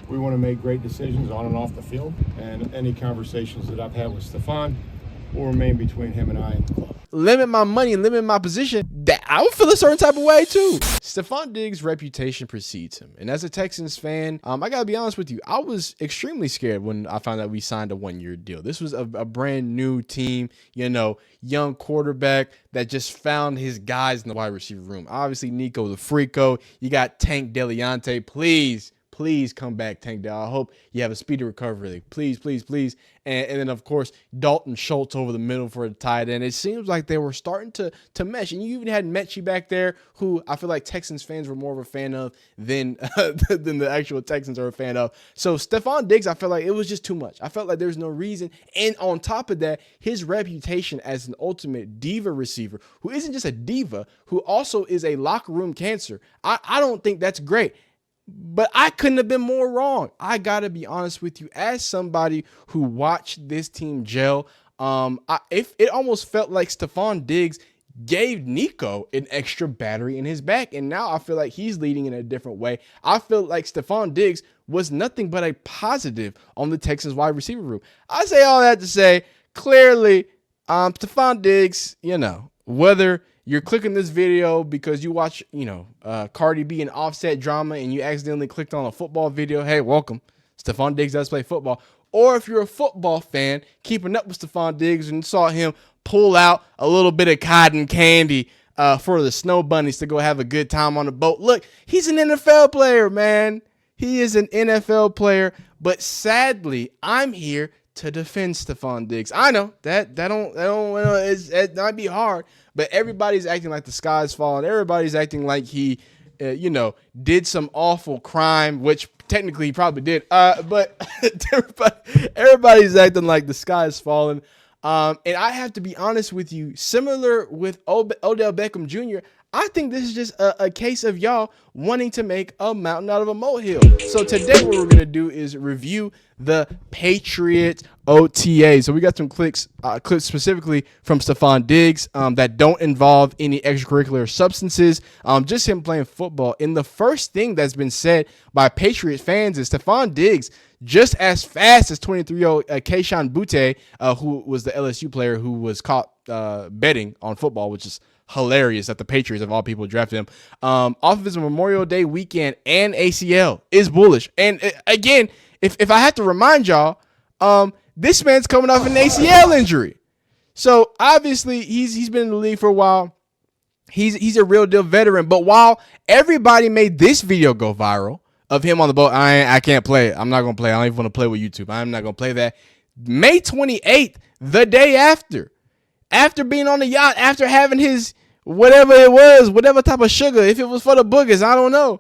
We want to make great decisions on and off the field, and any conversations that I've had with Stefon will remain between him and I and the club. Limit my money and limit my position, that I would feel a certain type of way too. Stefon Diggs' reputation precedes him. And as a Texans fan, I got to be honest with you, I was extremely scared when I found out we signed a one-year deal. This was a brand new team, young quarterback that just found his guys in the wide receiver room. Obviously, Nico the Freako. You got Tank Deliante. Please come back, Tank Dell. I hope you have a speedy recovery. Please. And then, of course, Dalton Schultz over the middle for a tight end. It seems like they were starting to mesh. And you even had Mechie back there, who I feel like Texans fans were more of a fan of than the actual Texans are a fan of. So Stefon Diggs, I felt like it was just too much. I felt like there was no reason. And on top of that, his reputation as an ultimate diva receiver, who isn't just a diva, who also is a locker room cancer. I don't think that's great. But I couldn't have been more wrong. I got to be honest with you. As somebody who watched this team gel, it almost felt like Stefon Diggs gave Nico an extra battery in his back. And now I feel like he's leading in a different way. I feel like Stefon Diggs was nothing but a positive on the Texans wide receiver room. I say all that to say, clearly, Stefon Diggs, whether you're clicking this video because you watch, Cardi B and Offset drama and you accidentally clicked on a football video. Hey, welcome. Stefon Diggs does play football. Or if you're a football fan keeping up with Stefon Diggs and saw him pull out a little bit of cotton candy for the Snow Bunnies to go have a good time on the boat. Look, he's an NFL player, man. He is an NFL player. But sadly, I'm here to defend Stefon Diggs. I know that it might be hard, but everybody's acting like the sky's falling. Everybody's acting like he, did some awful crime, which technically he probably did. But everybody's acting like the sky is falling. And I have to be honest with you, similar with Odell Beckham Jr., I think this is just a case of y'all wanting to make a mountain out of a molehill. So today what we're going to do is review the Patriots OTA. So we got some clips specifically from Stefon Diggs that don't involve any extracurricular substances, just him playing football. And the first thing that's been said by Patriots fans is Stefon Diggs just as fast as 23-year-old Kayshon Boutte, who was the LSU player who was caught betting on football, which is hilarious that the Patriots of all people drafted him off of his Memorial Day weekend and ACL is bullish. And again, if I have to remind y'all, this man's coming off an ACL injury. So obviously he's been in the league for a while. He's a real deal veteran. But while everybody made this video go viral of him on the boat, I can't play it. I'm not going to play. I don't even want to play with YouTube. I'm not going to play that. May 28th, the day after being on the yacht, after having his whatever it was, whatever type of sugar, if it was for the boogers, I don't know.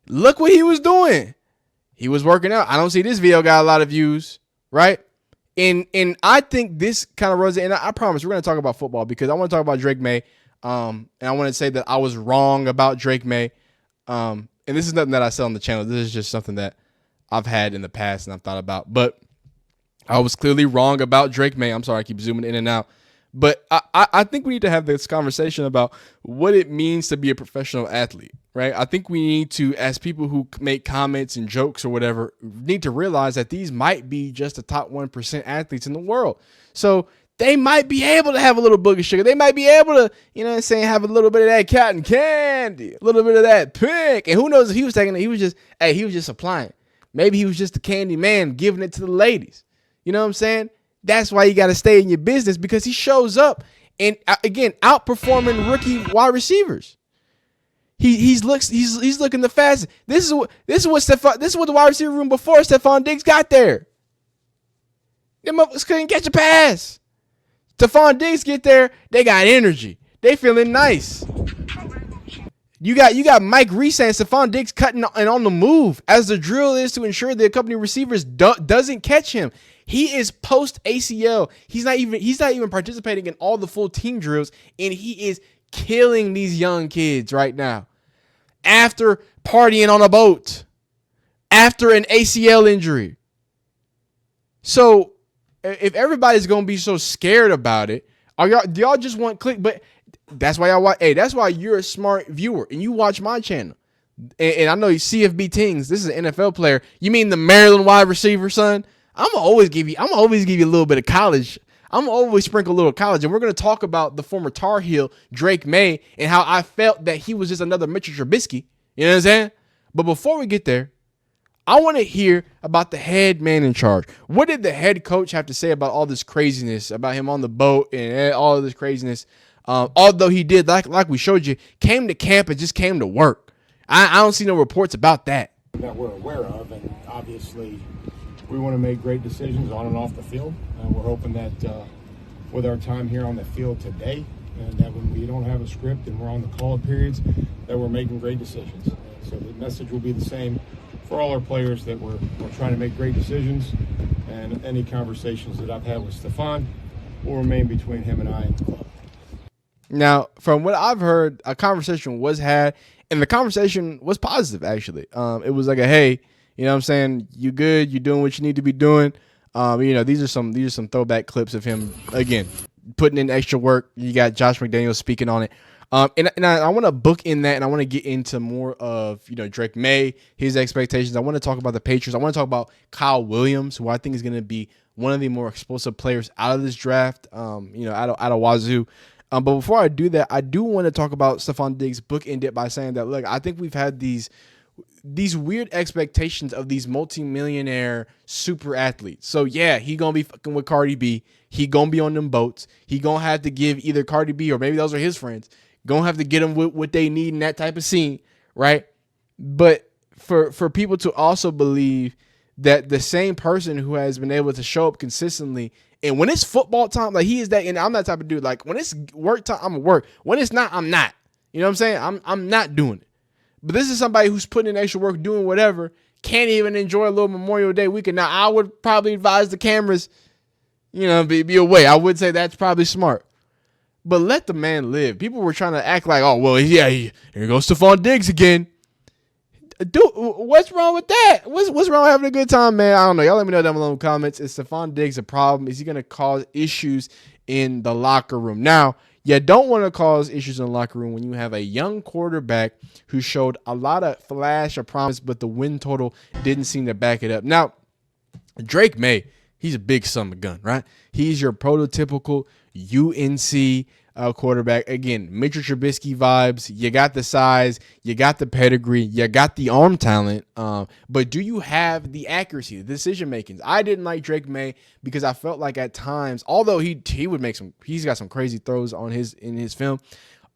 Look what he was doing. He was working out. I don't see this video got a lot of views, right? And I think this kind of runs it. And I promise we're going to talk about football because I want to talk about Drake Maye. And I want to say that I was wrong about Drake Maye. And this is nothing that I said on the channel. This is just something that I've had in the past and I've thought about. But I was clearly wrong about Drake Maye. I'm sorry, I keep zooming in and out. But I think we need to have this conversation about what it means to be a professional athlete, right? I think we need to, as people who make comments and jokes or whatever, need to realize that these might be just the top 1% athletes in the world. So they might be able to have a little booger sugar. They might be able to, have a little bit of that cotton candy, a little bit of that pink. And who knows if he was taking it, he was just supplying. Maybe he was just the candy man giving it to the ladies. You know what I'm saying? That's why you got to stay in your business because he shows up and again outperforming rookie wide receivers. He's looking the fastest. This is what the wide receiver room before Stefon Diggs got there. Them motherfuckers couldn't catch a pass. Stefon Diggs get there, they got energy. They feeling nice. You got Mike Reese and Stefon Diggs cutting and on the move as the drill is to ensure the accompanying receivers doesn't catch him. He is post ACL. He's not even participating in all the full team drills, and he is killing these young kids right now. After partying on a boat, after an ACL injury. So if everybody's gonna be so scared about it, do y'all just want click? But that's why y'all watch. Hey, that's why you're a smart viewer and you watch my channel. And I know you CFB Tings, this is an NFL player. You mean the Maryland wide receiver, son? I'm gonna always give you a little bit of college. I'm gonna always sprinkle a little college. And we're gonna talk about the former Tar Heel, Drake Maye, and how I felt that he was just another Mitchell Trubisky. You know what I'm saying? But before we get there, I want to hear about the head man in charge. What did the head coach have to say about all this craziness, about him on the boat and all of this craziness? Although he did, like we showed you, came to camp and just came to work. I don't see no reports about that. That we're aware of, and obviously we want to make great decisions on and off the field. And we're hoping that with our time here on the field today, and that when we don't have a script and we're on the call periods, that we're making great decisions. And so the message will be the same for all our players, that we're trying to make great decisions, and any conversations that I've had with Stefon will remain between him and I and the club. Now, from what I've heard, a conversation was had, and the conversation was positive, actually. It was like a, hey, you know what I'm saying, you good, you doing what you need to be doing. These are some throwback clips of him, again, putting in extra work. You got Josh McDaniels speaking on it. And I want to book in that, and I want to get into more of, Drake Maye, his expectations. I want to talk about the Patriots. I want to talk about Kyle Williams, who I think is going to be one of the more explosive players out of this draft, out of Wazoo. But before I do that, I do want to talk about Stefon Diggs, bookend it by saying that, look, I think we've had these weird expectations of these multimillionaire super athletes. So yeah, he gonna be fucking with Cardi B. He gonna be on them boats. He gonna have to give either Cardi B or maybe those are his friends. Gonna have to get them what they need in that type of scene, right? But for people to also believe that the same person who has been able to show up consistently, and when it's football time, like he is that, and I'm that type of dude. Like when it's work time, I'm gonna work. When it's not, I'm not. You know what I'm saying? I'm not doing it. But this is somebody who's putting in extra work, doing whatever, can't even enjoy a little Memorial Day weekend. Now, I would probably advise the cameras, be away. I would say that's probably smart. But let the man live. People were trying to act like, oh, well, yeah, here goes Stefon Diggs again. Dude, what's wrong with that? What's wrong with having a good time, man? I don't know. Y'all let me know down below in the comments. Is Stefon Diggs a problem? Is he going to cause issues in the locker room? Now, you don't want to cause issues in the locker room when you have a young quarterback who showed a lot of flash of promise, but the win total didn't seem to back it up. Now, Drake Maye, he's a big son of a gun, right? He's your prototypical UNC quarterback. Again, Mitchell Trubisky vibes. You got the size, you got the pedigree, you got the arm talent. But do you have the accuracy, the decision making? I didn't like Drake Maye because I felt like at times, although he would make he's got some crazy throws in his film.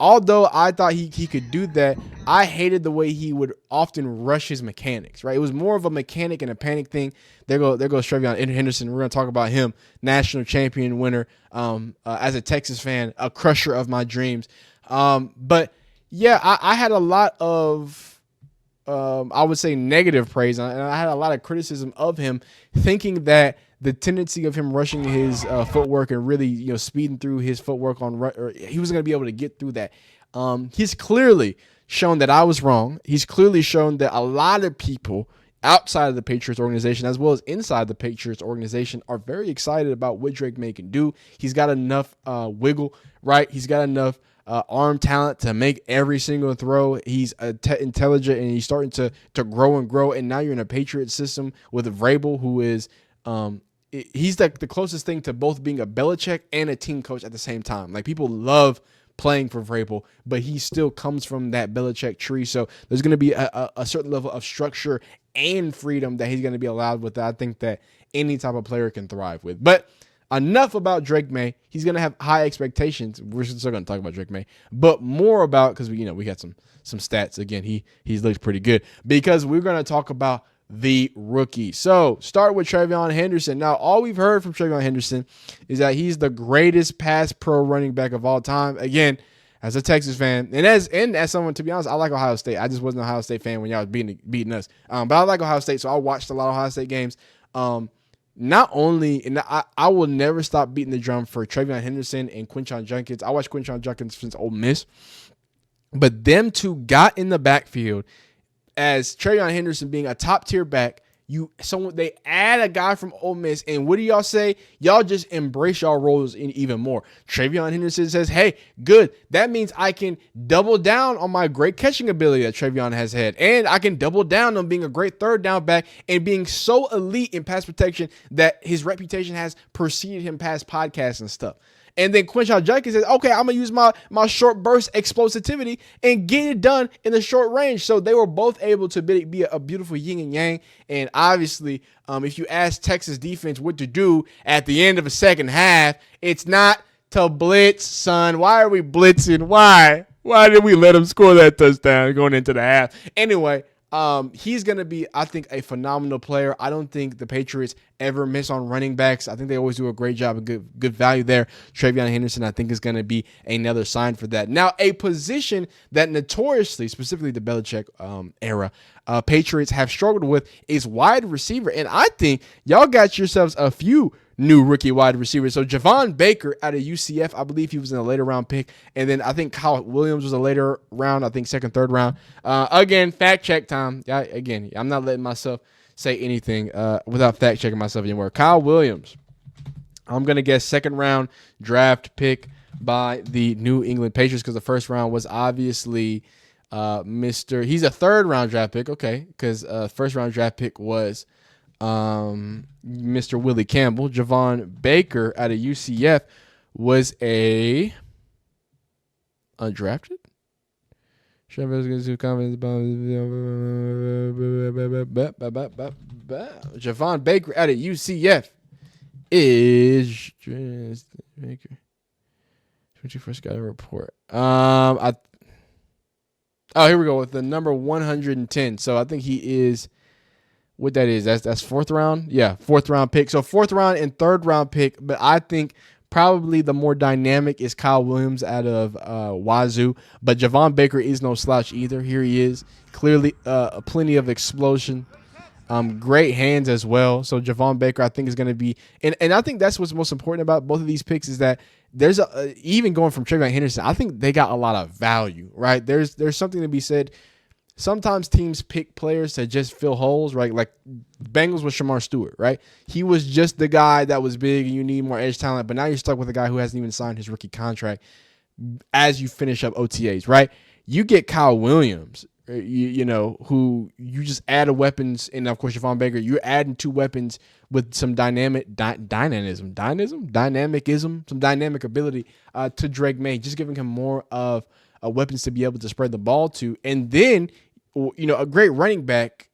Although I thought he could do that, I hated the way he would often rush his mechanics, right? It was more of a mechanic and a panic thing. There goes Trevion Henderson. We're going to talk about him, national champion winner, as a Texas fan, a crusher of my dreams. But, yeah, I had a lot of, I would say, negative praise, and I had a lot of criticism of him, thinking that the tendency of him rushing his footwork and really, speeding through his footwork he was going to be able to get through that. He's clearly shown that I was wrong. He's clearly shown that a lot of people outside of the Patriots organization, as well as inside the Patriots organization, are very excited about what Drake Maye can do. He's got enough wiggle, right? He's got enough arm talent to make every single throw. He's intelligent, and he's starting to grow and grow. And now you're in a Patriots system with Vrabel, who is he's like the closest thing to both being a Belichick and a team coach at the same time. Like, people love playing for Vrabel, but he still comes from that Belichick tree. So there's going to be a certain level of structure and freedom that he's going to be allowed with, that I think that any type of player can thrive with. But enough about Drake Maye. He's going to have high expectations. We're still going to talk about Drake Maye, but more about, because we got some stats. Again, he's looked pretty good, because we're going to talk about the rookie. So start with Trevion Henderson. Now, all we've heard from Trevion Henderson is that he's the greatest pass pro running back of all time. Again, as a Texas fan, and as someone, to be honest, I like Ohio State. I just wasn't an Ohio State fan when y'all was beating us. But I like Ohio State, so I watched a lot of Ohio State games. Not only, and I will never stop beating the drum for Trevion Henderson and Quinshon Judkins. I watched Quinshon Judkins since Ole Miss. But them two got in the backfield as Trevion Henderson being a top-tier back. they add a guy from Ole Miss, and what do y'all say? Y'all just embrace y'all roles even more. Travion Henderson says, hey, good. That means I can double down on my great catching ability that Travion has had, and I can double down on being a great third down back and being so elite in pass protection that his reputation has preceded him past podcasts and stuff. And then Quinshon Judkins says, okay, I'm going to use my short burst explosivity and get it done in the short range. So they were both able to be a beautiful yin and yang. And obviously, if you ask Texas defense what to do at the end of a second half, it's not to blitz, son. Why are we blitzing? Why? Why did we let him score that touchdown going into the half? Anyway, he's going to be, I think, a phenomenal player. I don't think the Patriots ever miss on running backs. I think they always do a great job of good value there. Travion Henderson, I think, is going to be another sign for that. Now, a position that notoriously, specifically the Belichick era, Patriots have struggled with is wide receiver. And I think y'all got yourselves a few new rookie wide receivers. So Javon Baker out of UCF, I believe he was in a later round pick. And then I think Kyle Williams was a later round, I think second, third round. Again, fact check time. I'm not letting myself say anything without fact checking myself anymore. Kyle Williams, I'm going to guess second round draft pick by the New England Patriots because the first round was obviously he's a third round draft pick. Okay. Because first round draft pick was Mr. Willie Campbell. Javon Baker out of UCF was a undrafted. Javon Baker out of UCF is Baker. 21st scouting report. Here we go with the number 110. So I think he is. What that is, that's fourth round? Yeah, fourth round pick. So fourth round and third round pick, but I think probably the more dynamic is Kyle Williams out of Wazoo, but Javon Baker is no slouch either. Here he is, clearly plenty of explosion, great hands as well. So Javon Baker, I think, is going to be, and I think that's what's most important about both of these picks is that there's even going from Travion Henderson, I think they got a lot of value, right? There's something to be said. Sometimes teams pick players to just fill holes, right? Like Bengals with Shamar Stewart, right? He was just the guy that was big and you need more edge talent, but now you're stuck with a guy who hasn't even signed his rookie contract as you finish up OTAs, right? You get Kyle Williams, who you just add weapons, and of course Javon Baker, you're adding two weapons with some dynamic ability to Drake Maye, just giving him more of weapons to be able to spread the ball to. And then, a great running back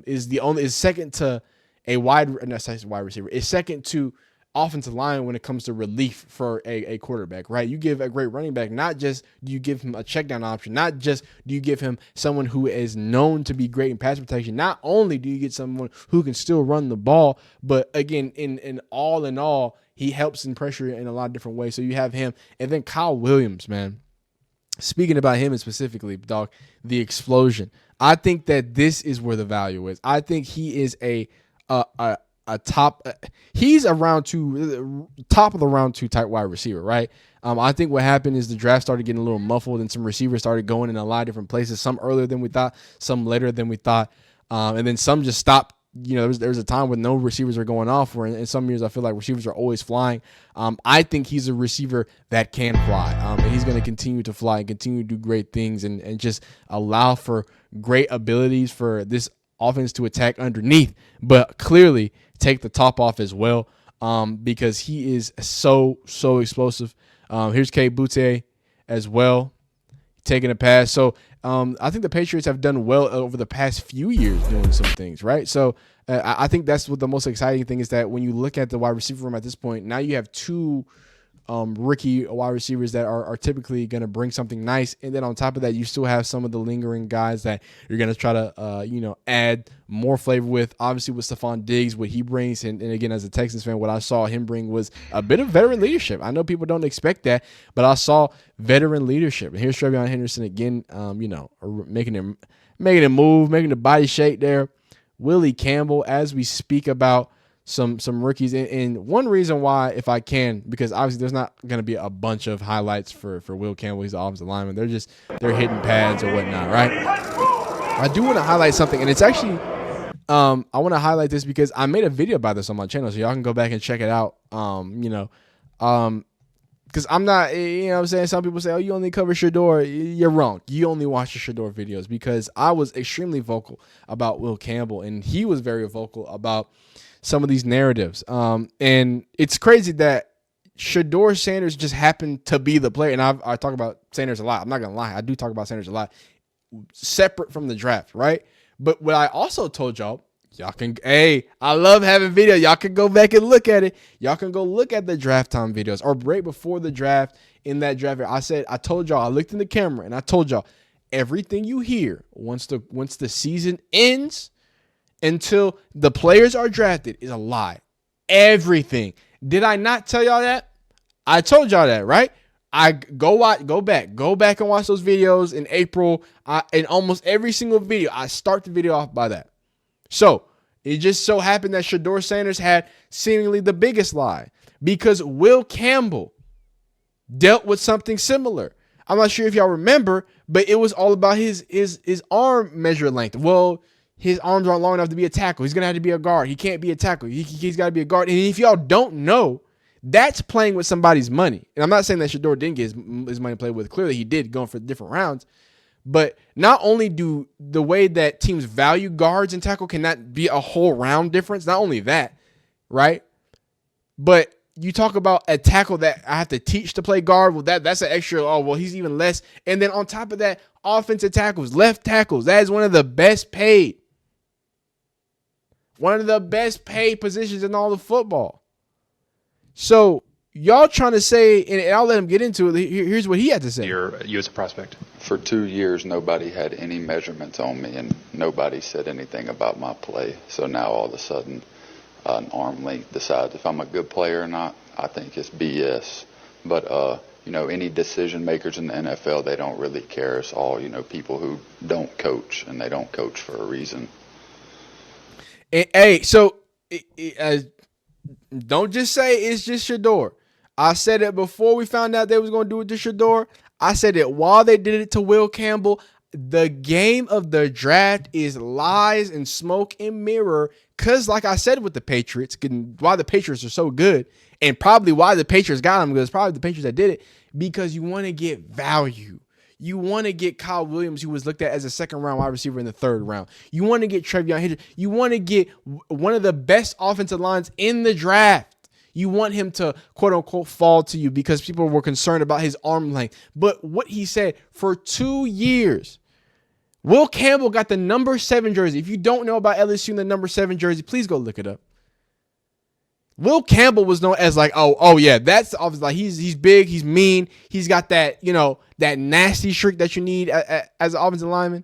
is second to a wide receiver. Is second to offensive line when it comes to relief for a quarterback, right? You give a great running back, not just do you give him a check down option, not just do you give him someone who is known to be great in pass protection, not only do you get someone who can still run the ball, but again, in all, he helps in pressure in a lot of different ways. So you have him. And then Kyle Williams, man. Speaking about him and specifically, dog, the explosion. I think that this is where the value is. I think he is a top. He's a top of the round two type wide receiver, right? I think what happened is the draft started getting a little muffled, and some receivers started going in a lot of different places. Some earlier than we thought, some later than we thought, and then some just stopped. There's a time when no receivers are going off, where in some years I feel like receivers are always flying. I think he's a receiver that can fly. And he's going to continue to fly and continue to do great things and just allow for great abilities for this offense to attack underneath, but clearly take the top off as well because he is so explosive. Here's Kay Boutte as well, taking a pass. So I think the Patriots have done well over the past few years doing some things, right? So I think that's what the most exciting thing is, that when you look at the wide receiver room at this point, now you have two rookie wide receivers that are typically going to bring something nice. And then on top of that, you still have some of the lingering guys that you're going to try to, add more flavor with. Obviously with Stefon Diggs, what he brings. And again, as a Texans fan, what I saw him bring was a bit of veteran leadership. I know people don't expect that, but I saw veteran leadership. And here's Travion Henderson again, making him move, making the body shake there. Willie Campbell, as we speak about some rookies, and one reason why, if I can, because obviously there's not going to be a bunch of highlights for Will Campbell. He's the offensive lineman. They're hitting pads or whatnot, right? I do want to highlight something, and it's actually I want to highlight this because I made a video about this on my channel, so y'all can go back and check it out. Because I'm not, you know what I'm saying? Some people say, oh, you only cover Shador. You're wrong. You only watch the Shador videos, because I was extremely vocal about Will Campbell, and he was very vocal about some of these narratives. And it's crazy that Shador Sanders just happened to be the player. And I talk about Sanders a lot. I'm not going to lie. I do talk about Sanders a lot, separate from the draft, right? But what I also told y'all can, hey, I love having video. Y'all can go back and look at it. Y'all can go look at the draft time videos, or right before the draft, in that draft. I told y'all, I looked in the camera and I told y'all, everything you hear once the season ends until the players are drafted is a lie. Everything. Did I not tell y'all that? I told y'all that, right? I go back and watch those videos in April. In almost every single video, I start the video off by that. So it just so happened that Shador Sanders had seemingly the biggest lie, because Will Campbell dealt with something similar. I'm not sure if y'all remember, but it was all about his arm measure length. Well, his arms aren't long enough to be a tackle. He's going to have to be a guard. He can't be a tackle. He's got to be a guard. And if y'all don't know, that's playing with somebody's money. And I'm not saying that Shador didn't get his money played with. Clearly he did, going for different rounds. But not only do the way that teams value guards and tackle cannot be a whole round difference, not only that, right? But you talk about a tackle that I have to teach to play guard. Well, that's an extra, oh, well, he's even less. And then on top of that, offensive tackles, left tackles, that is one of the best paid. One of the best paid positions in all of football. So y'all trying to say, and I'll let him get into it. Here's what he had to say. You as a prospect. For 2 years, nobody had any measurements on me, and nobody said anything about my play. So now all of a sudden, an arm length decides if I'm a good player or not. I think it's BS. But, any decision makers in the NFL, they don't really care. It's all, people who don't coach, and they don't coach for a reason. Hey, so don't just say it's just Shador. I said it before we found out they was going to do it to Shador. I said it while they did it to Will Campbell. The game of the draft is lies and smoke and mirror, because like I said with the Patriots, why the Patriots are so good, and probably why the Patriots got them, because it's probably the Patriots that did it, because you want to get value. You want to get Kyle Williams, who was looked at as a second-round wide receiver in the third round. You want to get Trevion Henry. You want to get one of the best offensive lines in the draft. You want him to, quote-unquote, fall to you because people were concerned about his arm length. But what he said, for 2 years, Will Campbell got the number 7 jersey. If you don't know about LSU and the number 7 jersey, please go look it up. Will Campbell was known as like, oh yeah, that's obviously like he's big, he's mean, he's got that, that nasty streak that you need as an offensive lineman.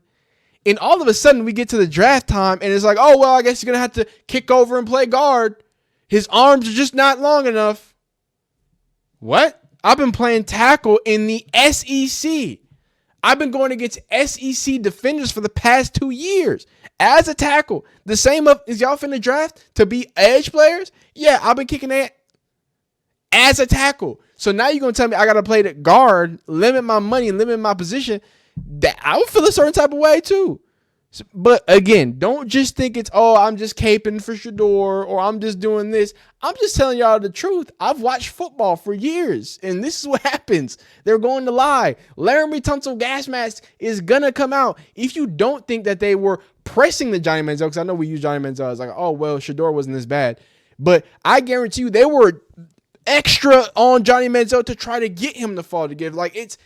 And all of a sudden we get to the draft time and it's like, oh well, I guess you're gonna have to kick over and play guard. His arms are just not long enough. What? I've been playing tackle in the SEC. I've been going against SEC defenders for the past 2 years as a tackle. The same is y'all finna draft to be edge players? Yeah, I've been kicking that as a tackle. So now you're going to tell me I got to play the guard, limit my money, and limit my position. That I would feel a certain type of way too. But again, don't just think it's, oh, I'm just caping for Shador or I'm just doing this. I'm just telling y'all the truth. I've watched football for years, and this is what happens. They're going to lie. Laramie Tunsil gas mask is going to come out. If you don't think that they were pressing the Johnny Manziel, because I know we use Johnny Manziel as like, oh, well, Shador wasn't this bad. But I guarantee you they were extra on Johnny Manziel to try to get him to fall to give. Like, it's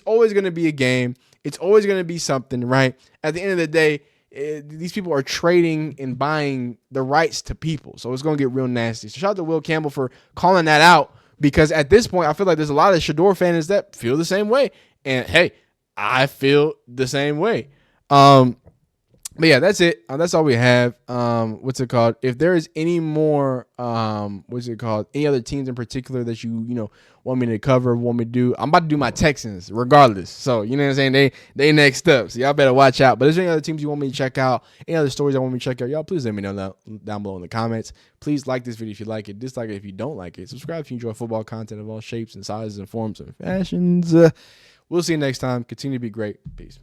always going to be a game. It's always going to be something, right? At the end of the day, these people are trading and buying the rights to people. So it's going to get real nasty. So shout out to Will Campbell for calling that out, because at this point, I feel like there's a lot of Shador fans that feel the same way. And hey, I feel the same way. But yeah, that's it. That's all we have. What's it called? If there is any more, any other teams in particular that you want me to cover, want me to do, I'm about to do my Texans regardless. So, you know what I'm saying? They next up. So y'all better watch out. But is there any other teams you want me to check out? Any other stories I want me to check out? Y'all please let me know down below in the comments. Please like this video if you like it. Dislike it if you don't like it. Subscribe if you enjoy football content of all shapes and sizes and forms and fashions. We'll see you next time. Continue to be great. Peace.